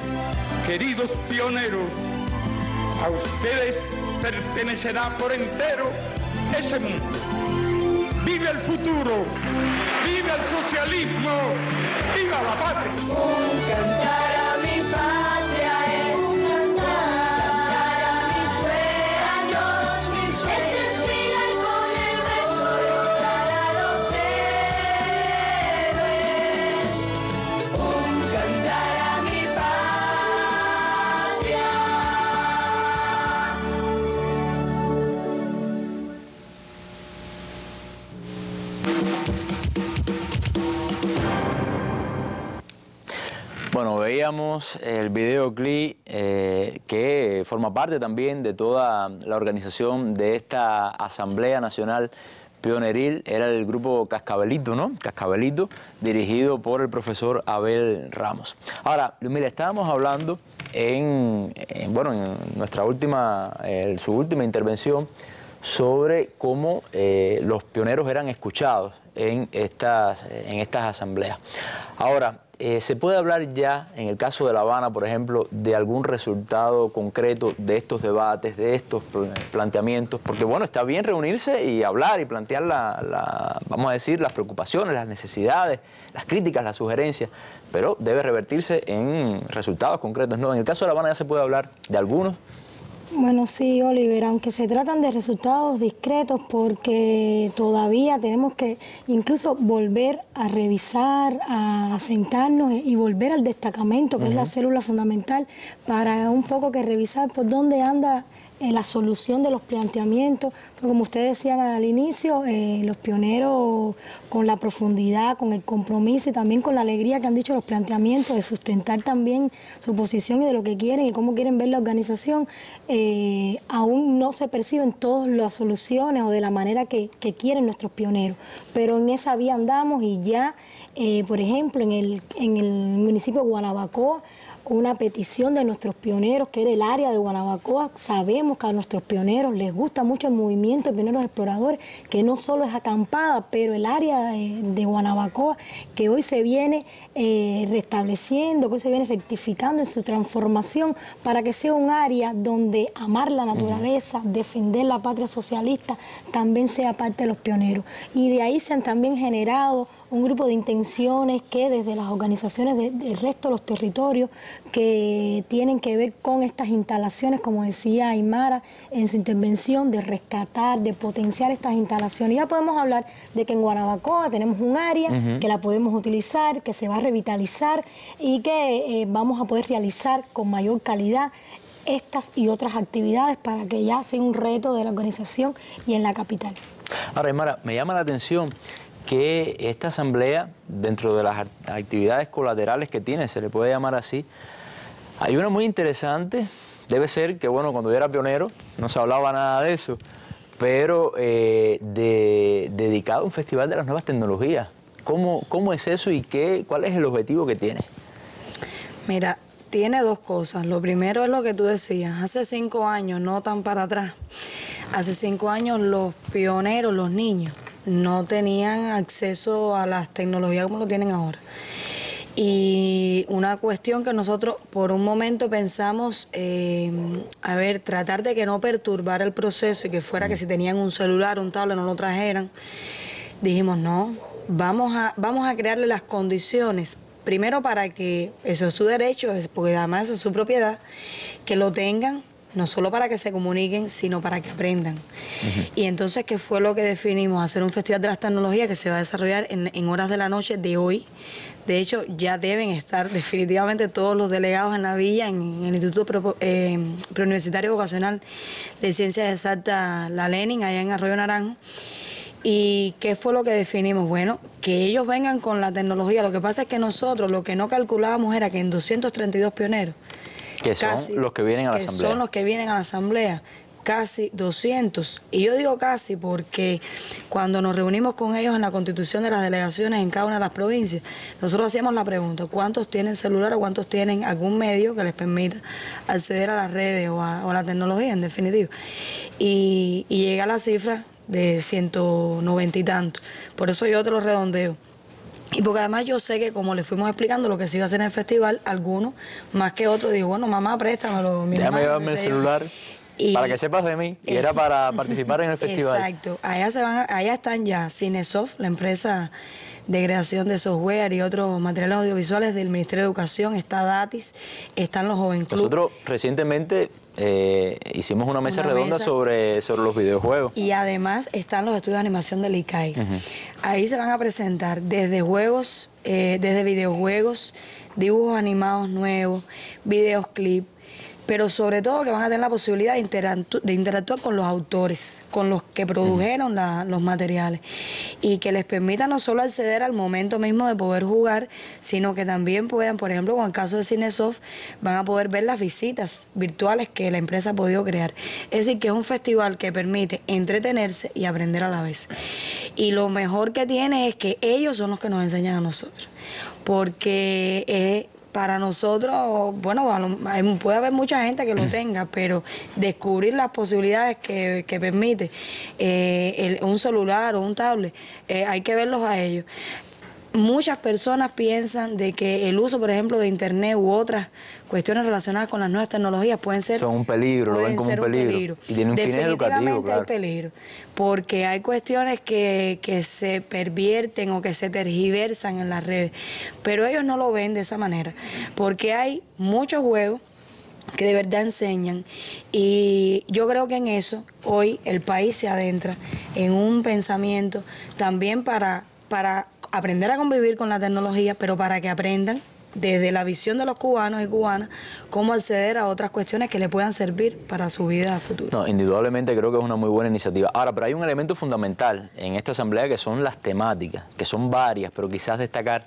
queridos pioneros, a ustedes pertenecerá por entero ese mundo. ¡Vive el futuro! ¡Vive el socialismo! ¡Viva la patria! Cantar a mi patria es cantar a mis sueños, es respirar con el verso y honrar a los héroes. Cantar a mi Bueno, veíamos el videoclip que forma parte también de toda la organización de esta Asamblea Nacional Pioneril. Era el grupo Cascabelito, ¿no? Cascabelito, dirigido por el profesor Abel Ramos. Ahora, mira, estábamos hablando en nuestra última, su última intervención sobre cómo los pioneros eran escuchados en estas asambleas. Ahora, ¿se puede hablar ya, en el caso de La Habana, por ejemplo, de algún resultado concreto de estos debates, de estos planteamientos? Porque, bueno, está bien reunirse y hablar y plantear, vamos a decir, las preocupaciones, las necesidades, las críticas, las sugerencias, pero debe revertirse en resultados concretos, ¿no? En el caso de La Habana ya se puede hablar de algunos. Bueno, sí, Oliver, aunque se tratan de resultados discretos, porque todavía tenemos que incluso volver a revisar, a sentarnos y volver al destacamento, que es la célula fundamental, para un poco que revisar por dónde anda la solución de los planteamientos. Porque como ustedes decían al inicio, los pioneros, con la profundidad, con el compromiso y también con la alegría que han dicho los planteamientos, de sustentar también su posición y de lo que quieren y cómo quieren ver la organización, aún no se perciben todas las soluciones o de la manera que quieren nuestros pioneros. Pero en esa vía andamos y ya, por ejemplo, en el municipio de Guanabacoa, una petición de nuestros pioneros, que era el área de Guanabacoa. Sabemos que a nuestros pioneros les gusta mucho el movimiento de pioneros exploradores, que no solo es acampada, pero el área de Guanabacoa, que hoy se viene restableciendo, que hoy se viene rectificando en su transformación, para que sea un área donde amar la naturaleza, defender la patria socialista, también sea parte de los pioneros. Y de ahí se han también generado un grupo de intenciones que desde las organizaciones del resto de los territorios que tienen que ver con estas instalaciones, como decía Aymara en su intervención, de rescatar, de potenciar estas instalaciones. Ya podemos hablar de que en Guanabacoa tenemos un área que la podemos utilizar, que se va a revitalizar y que vamos a poder realizar con mayor calidad estas y otras actividades para que ya sea un reto de la organización y en la capital. Ahora, Aymara, me llama la atención que esta asamblea, dentro de las actividades colaterales que tiene, se le puede llamar así, hay una muy interesante. Debe ser que, bueno, cuando yo era pionero no se hablaba nada de eso, pero dedicado a un festival de las nuevas tecnologías. ¿Cómo es eso y cuál es el objetivo que tiene? Mira, tiene dos cosas. Lo primero es lo que tú decías. Hace 5 años, no tan para atrás, hace 5 años los pioneros, los niños, no tenían acceso a las tecnologías como lo tienen ahora. Y una cuestión que nosotros por un momento pensamos, tratar de que no perturbara el proceso y que fuera que si tenían un celular, un tablet, no lo trajeran. Dijimos, no, vamos a crearle las condiciones, primero para que, eso es su derecho, porque además eso es su propiedad, que lo tengan, no solo para que se comuniquen, sino para que aprendan. Y entonces, ¿qué fue lo que definimos? Hacer un festival de las tecnologías que se va a desarrollar en horas de la noche de hoy. De hecho, ya deben estar definitivamente todos los delegados en la villa, en el Instituto Preuniversitario Vocacional de Ciencias Exactas La Lenin, allá en Arroyo Naranjo. ¿Y qué fue lo que definimos? Bueno, que ellos vengan con la tecnología. Lo que pasa es que nosotros lo que no calculábamos era que en 232 pioneros, que son los que vienen a la asamblea. Son los que vienen a la asamblea, casi 200. Y yo digo casi porque cuando nos reunimos con ellos en la constitución de las delegaciones en cada una de las provincias, nosotros hacíamos la pregunta, ¿cuántos tienen celular o cuántos tienen algún medio que les permita acceder a las redes o a la tecnología, en definitiva? Y llega a la cifra de 190 y tantos. Por eso yo te lo redondeo. Y porque además yo sé que como le fuimos explicando lo que se iba a hacer en el festival, algunos, más que otros, dijo, bueno, mamá, préstamelo. Déjame llevarme el celular para que sepas de mí. Y era para participar en el festival. Exacto. Allá están ya Cinesoft, la empresa de creación de software y otros materiales audiovisuales del Ministerio de Educación. Está Datis, están los Joven Club. Nosotros recientemente hicimos una mesa redonda sobre los videojuegos. Y además están los estudios de animación del ICAI. Ahí se van a presentar desde juegos, desde videojuegos, dibujos animados nuevos, videos clip, pero sobre todo que van a tener la posibilidad de interactuar con los autores, con los que produjeron los materiales, y que les permita no solo acceder al momento mismo de poder jugar, sino que también puedan, por ejemplo, con el caso de Cinesoft, van a poder ver las visitas virtuales que la empresa ha podido crear. Es decir, que es un festival que permite entretenerse y aprender a la vez. Y lo mejor que tiene es que ellos son los que nos enseñan a nosotros, porque para nosotros, bueno, puede haber mucha gente que lo tenga, pero descubrir las posibilidades que permite un celular o un tablet, hay que verlos a ellos. Muchas personas piensan de que el uso, por ejemplo, de internet u otras cuestiones relacionadas con las nuevas tecnologías son un peligro, lo ven como un peligro. Y tiene un fin educativo, claro. Hay peligro, porque hay cuestiones que se pervierten o que se tergiversan en las redes, pero ellos no lo ven de esa manera, porque hay muchos juegos que de verdad enseñan, y yo creo que en eso hoy el país se adentra en un pensamiento también para aprender a convivir con la tecnología, pero para que aprendan desde la visión de los cubanos y cubanas cómo acceder a otras cuestiones que le puedan servir para su vida futura. No, indudablemente creo que es una muy buena iniciativa. Ahora, pero hay un elemento fundamental en esta asamblea que son las temáticas, que son varias, pero quizás destacar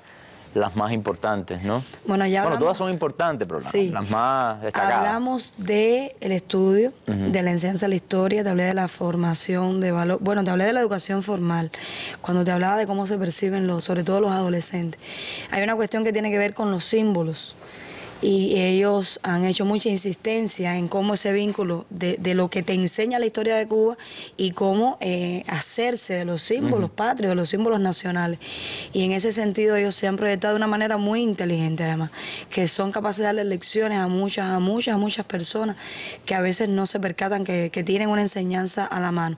las más importantes, ¿no? Bueno, todas son importantes, pero sí, las más destacadas. Hablamos del estudio, de la enseñanza de la historia, te hablé de la formación de valor, bueno, te hablé de la educación formal, cuando te hablaba de cómo se perciben sobre todo los adolescentes. Hay una cuestión que tiene que ver con los símbolos, y ellos han hecho mucha insistencia en cómo ese vínculo de lo que te enseña la historia de Cuba y cómo hacerse de los símbolos patrios, de los símbolos nacionales. Y en ese sentido ellos se han proyectado de una manera muy inteligente, además, que son capaces de darle lecciones a muchas personas que a veces no se percatan que tienen una enseñanza a la mano.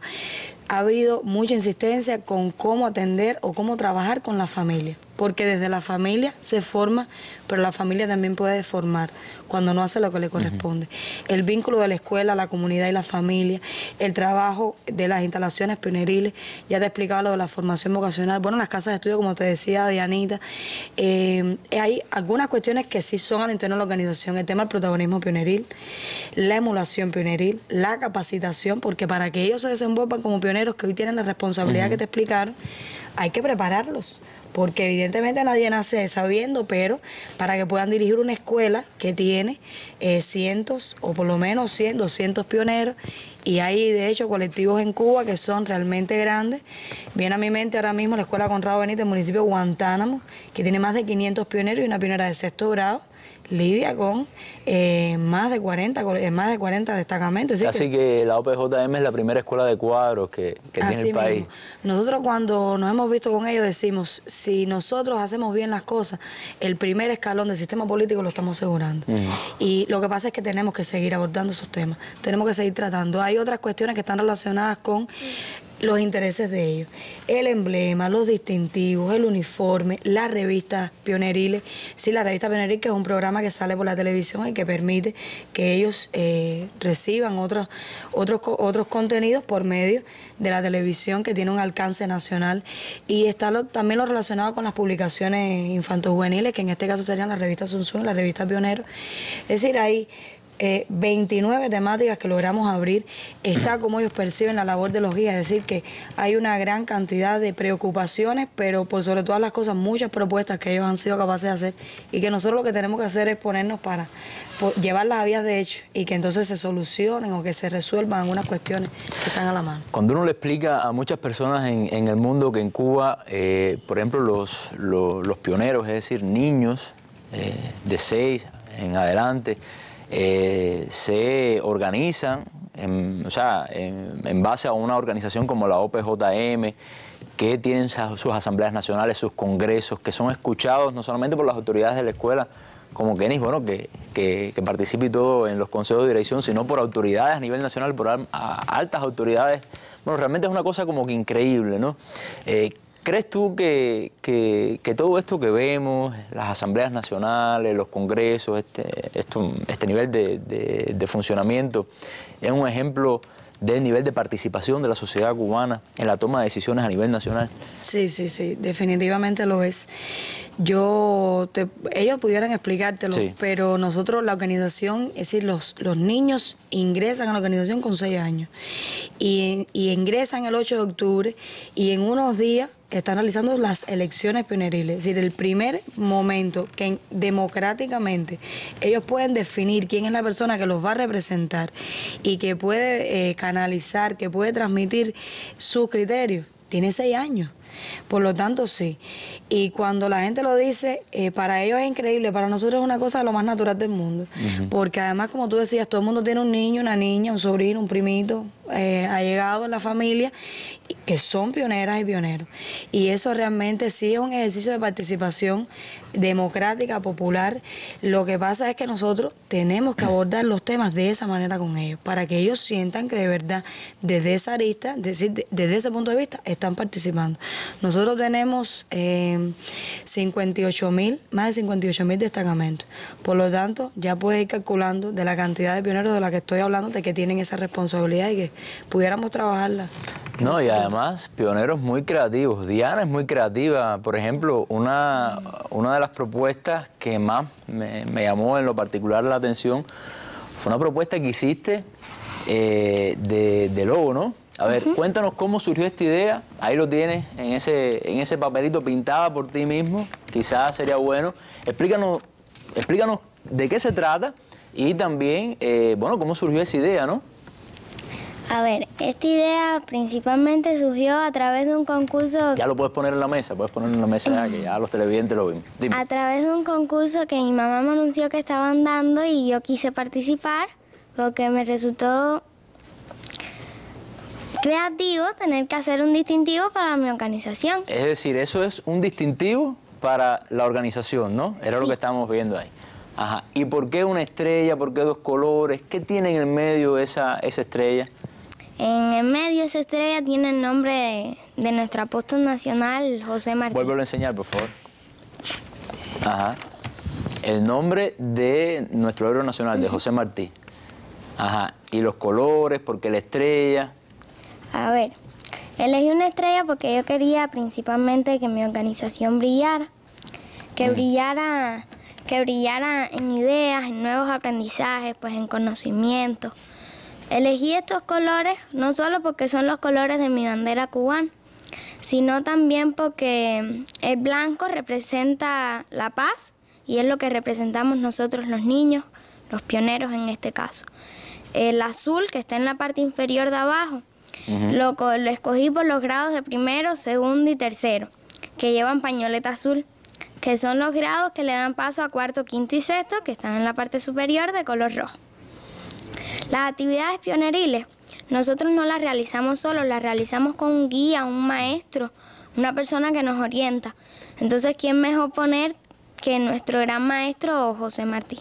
Ha habido mucha insistencia con cómo atender o cómo trabajar con la familia, porque desde la familia se forma, pero la familia también puede formar cuando no hace lo que le corresponde. El vínculo de la escuela, la comunidad y la familia, el trabajo de las instalaciones pioneriles, ya te explicaba lo de la formación vocacional, bueno, las casas de estudio, como te decía Dianita, hay algunas cuestiones que sí son al interno de la organización, el tema del protagonismo pioneril, la emulación pioneril, la capacitación, porque para que ellos se desenvuelvan como pioneros que hoy tienen la responsabilidad que te explicaron, hay que prepararlos, porque evidentemente nadie nace sabiendo, pero para que puedan dirigir una escuela que tiene cientos, o por lo menos 100, 200 pioneros, y hay de hecho colectivos en Cuba que son realmente grandes. Viene a mi mente ahora mismo la Escuela Conrado Benítez, el municipio de Guantánamo, que tiene más de 500 pioneros y una pionera de 6º grado, lidia con más de 40 destacamentos. Así que la OPJM es la primera escuela de cuadros que tiene el país. Mismo. Nosotros cuando nos hemos visto con ellos decimos, si nosotros hacemos bien las cosas, el primer escalón del sistema político lo estamos asegurando. Y lo que pasa es que tenemos que seguir abordando esos temas, tenemos que seguir tratando. Hay otras cuestiones que están relacionadas con los intereses de ellos, el emblema, los distintivos, el uniforme, las revistas pioneriles. Sí, la revista Pioneril, que es un programa que sale por la televisión y que permite que ellos reciban otros contenidos por medio de la televisión, que tiene un alcance nacional. Y está también lo relacionado con las publicaciones infanto-juveniles, que en este caso serían las revistas Sun Sun y la revista Pionero. Es decir, hay 29 temáticas que logramos abrir. Está como ellos perciben la labor de los guías, es decir, que hay una gran cantidad de preocupaciones, pero por sobre todas las cosas, muchas propuestas que ellos han sido capaces de hacer, y que nosotros lo que tenemos que hacer es ponernos para llevarlas a vías de hecho y que entonces se solucionen o que se resuelvan algunas cuestiones que están a la mano. Cuando uno le explica a muchas personas en el mundo que en Cuba, por ejemplo, los pioneros, es decir, niños de 6 en adelante, se organizan en base a una organización como la OPJM, que tienen sus asambleas nacionales, sus congresos, que son escuchados no solamente por las autoridades de la escuela, como Kenny, bueno, que participe y todo en los consejos de dirección, sino por autoridades a nivel nacional, por altas autoridades. Bueno, realmente es una cosa como que increíble, ¿no? ¿Crees tú que todo esto que vemos, las asambleas nacionales, los congresos, este nivel de funcionamiento, es un ejemplo del nivel de participación de la sociedad cubana en la toma de decisiones a nivel nacional? Sí, definitivamente lo es. Ellos pudieran explicártelo, sí, pero nosotros, la organización, es decir, los niños ingresan a la organización con 6 años y ingresan el 8 de octubre y en unos días están realizando las elecciones pioneriles, es decir, el primer momento que democráticamente ellos pueden definir quién es la persona que los va a representar y que puede canalizar, que puede transmitir sus criterios, tiene 6 años. Por lo tanto, sí. Y cuando la gente lo dice, para ellos es increíble, para nosotros es una cosa de lo más natural del mundo. Porque además, como tú decías, todo el mundo tiene un niño, una niña, un sobrino, un primito, allegado en la familia, que son pioneras y pioneros. Y eso realmente sí es un ejercicio de participación democrática, popular. Lo que pasa es que nosotros tenemos que abordar los temas de esa manera con ellos, para que ellos sientan que de verdad, desde esa arista, desde ese punto de vista, están participando. Nosotros tenemos más de 58.000 destacamentos. Por lo tanto, ya puedes ir calculando de la cantidad de pioneros de la que estoy hablando, de que tienen esa responsabilidad y que pudiéramos trabajarla. No, y además, pioneros muy creativos. Diana es muy creativa. Por ejemplo, una de las propuestas que más me llamó en lo particular la atención fue una propuesta que hiciste de logo, ¿no? A ver, cuéntanos cómo surgió esta idea. Ahí lo tienes, en ese papelito pintada por ti mismo. Quizás sería bueno. Explícanos de qué se trata y también, bueno, cómo surgió esa idea, ¿no? A ver, esta idea principalmente surgió a través de un concurso... Ya lo puedes poner en la mesa, ya, que ya los televidentes lo ven. Dime. A través de un concurso que mi mamá me anunció que estaban dando y yo quise participar porque me resultó creativo tener que hacer un distintivo para mi organización. Es decir, eso es un distintivo para la organización, ¿no? Era lo que estábamos viendo ahí. Ajá. ¿Y por qué una estrella? ¿Por qué 2 colores? ¿Qué tiene en el medio esa estrella? En el medio esa estrella tiene el nombre de nuestro apóstol nacional, José Martí. Vuélvelo a enseñar, por favor. Ajá. El nombre de nuestro héroe nacional, de José Martí. Ajá. ¿Y los colores? ¿Por qué la estrella? A ver, elegí una estrella porque yo quería principalmente que mi organización brillara. Que brillara en ideas, en nuevos aprendizajes, pues en conocimiento. Elegí estos colores no solo porque son los colores de mi bandera cubana, sino también porque el blanco representa la paz y es lo que representamos nosotros los niños, los pioneros en este caso. El azul, que está en la parte inferior de abajo, lo escogí por los grados de primero, segundo y tercero, que llevan pañoleta azul, que son los grados que le dan paso a cuarto, quinto y sexto, que están en la parte superior de color rojo. Las actividades pioneriles, nosotros no las realizamos solos, las realizamos con un guía, un maestro, una persona que nos orienta. Entonces, ¿quién mejor poner que nuestro gran maestro José Martí?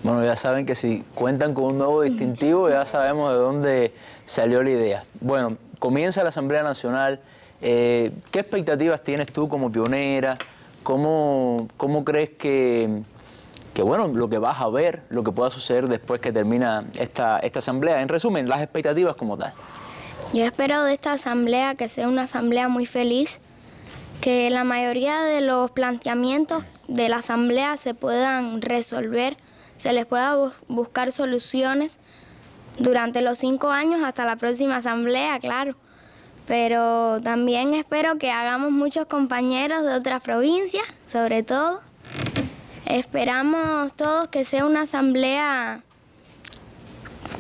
Bueno, ya saben que si cuentan con un nuevo distintivo, ya sabemos de dónde salió la idea. Bueno, comienza la Asamblea Nacional. ¿Qué expectativas tienes tú como pionera? ¿Cómo crees que bueno, lo que vas a ver, lo que pueda suceder después que termina esta asamblea? En resumen, las expectativas como tal. Yo espero de esta asamblea que sea una asamblea muy feliz, que la mayoría de los planteamientos de la asamblea se puedan resolver, se les pueda buscar soluciones durante los 5 años hasta la próxima asamblea, claro. Pero también espero que hagamos muchos compañeros de otras provincias, sobre todo. Esperamos todos que sea una asamblea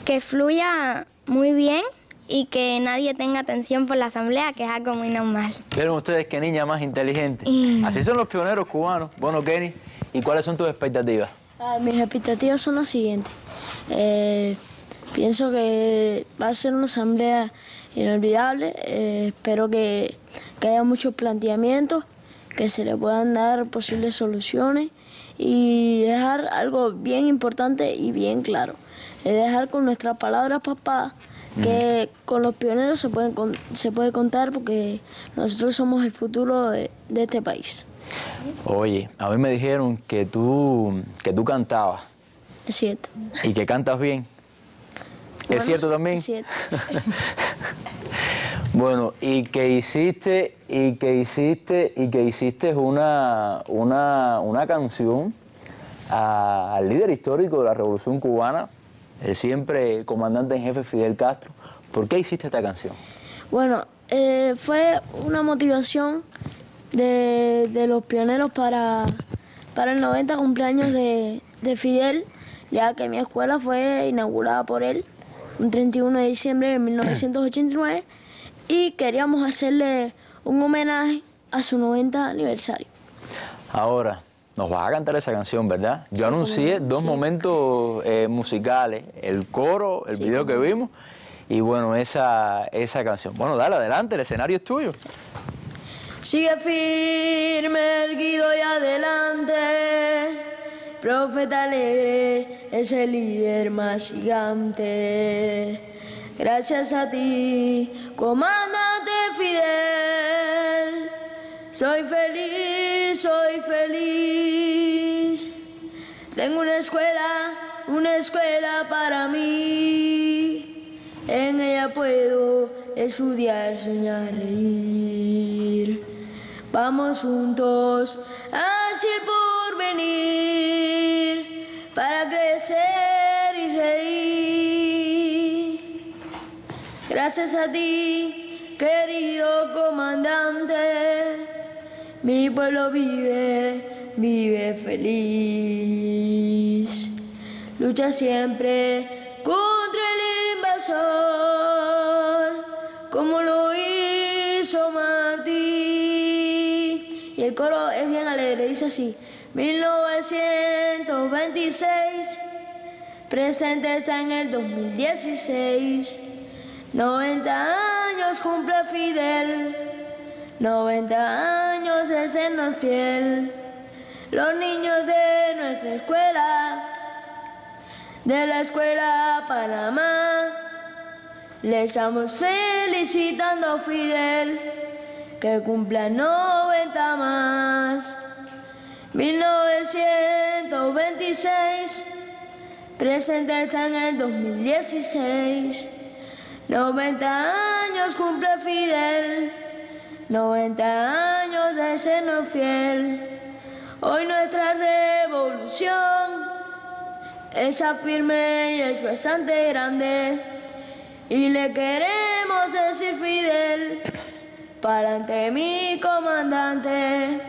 que fluya muy bien y que nadie tenga tensión por la asamblea, que es algo muy normal. ¿Vieron ustedes qué niña más inteligente? Así son los pioneros cubanos. Bueno, Kenny, ¿y cuáles son tus expectativas? Mis expectativas son las siguientes. Pienso que va a ser una asamblea inolvidable. Espero que haya muchos planteamientos, que se le puedan dar posibles soluciones y dejar algo bien importante y bien claro. Dejar con nuestras palabras, papá, que con los pioneros se puede contar, porque nosotros somos el futuro de este país. Oye, a mí me dijeron que tú cantabas. Es cierto. ¿Y que cantas bien? Bueno, ¿Es cierto también? Es cierto. Bueno, y que hiciste una canción al líder histórico de la Revolución Cubana, el siempre comandante en jefe Fidel Castro. ¿Por qué hiciste esta canción? Bueno, fue una motivación de los pioneros para el 90 cumpleaños de Fidel, ya que mi escuela fue inaugurada por él un 31 de diciembre de 1989 y queríamos hacerle un homenaje a su 90 aniversario. Ahora, nos vas a cantar esa canción, ¿verdad? Yo anuncié dos momentos musicales, el coro, el video que vimos, y bueno, esa canción. Bueno, dale, adelante, el escenario es tuyo. Sigue firme, erguido y adelante, profeta alegre es el líder más gigante. Gracias a ti, comandante Fidel, soy feliz, tengo una escuela para mí, en ella puedo estudiar, soñar, reír. Vamos juntos hacia el porvenir para crecer y reír. Gracias a ti, querido comandante, mi pueblo vive feliz. Lucha siempre contra el invasor, como lo hizo Martí. Y el coro es bien alegre, dice así: 1926, presente está en el 2016. 90 años cumple Fidel, 90 años de sernos fiel. Los niños de nuestra escuela, de la escuela Panamá, le estamos felicitando a Fidel, que cumpla 90 más. 1926, presente está en el 2016. 90 años cumple Fidel, 90 años de sernos fiel. Hoy nuestra revolución está firme y es bastante grande, y le queremos decir, Fidel, pa'lante mi comandante.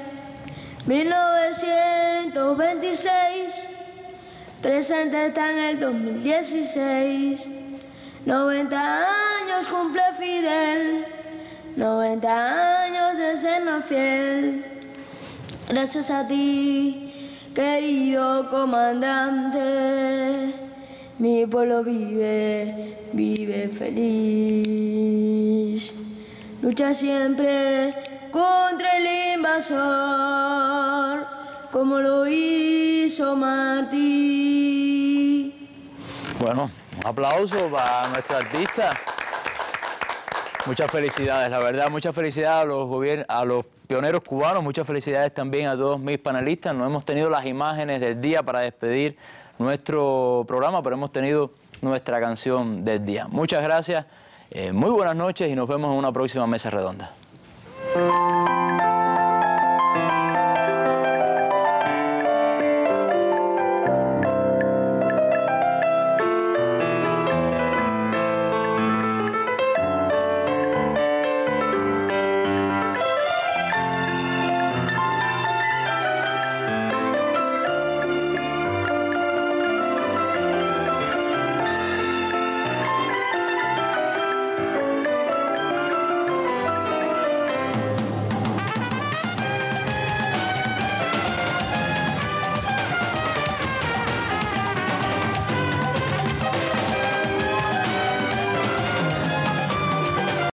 1926, presente está en el 2016. 90 años cumple Fidel, 90 años de sernos fiel. Gracias a ti, querido comandante, mi pueblo vive feliz. Lucha siempre contra el invasor, como lo hizo Martí. Bueno, un aplauso para nuestra artista. Muchas felicidades, la verdad, muchas felicidades a los pioneros cubanos, muchas felicidades también a todos mis panelistas. No hemos tenido las imágenes del día para despedir nuestro programa, pero hemos tenido nuestra canción del día. Muchas gracias, muy buenas noches y nos vemos en una próxima mesa redonda.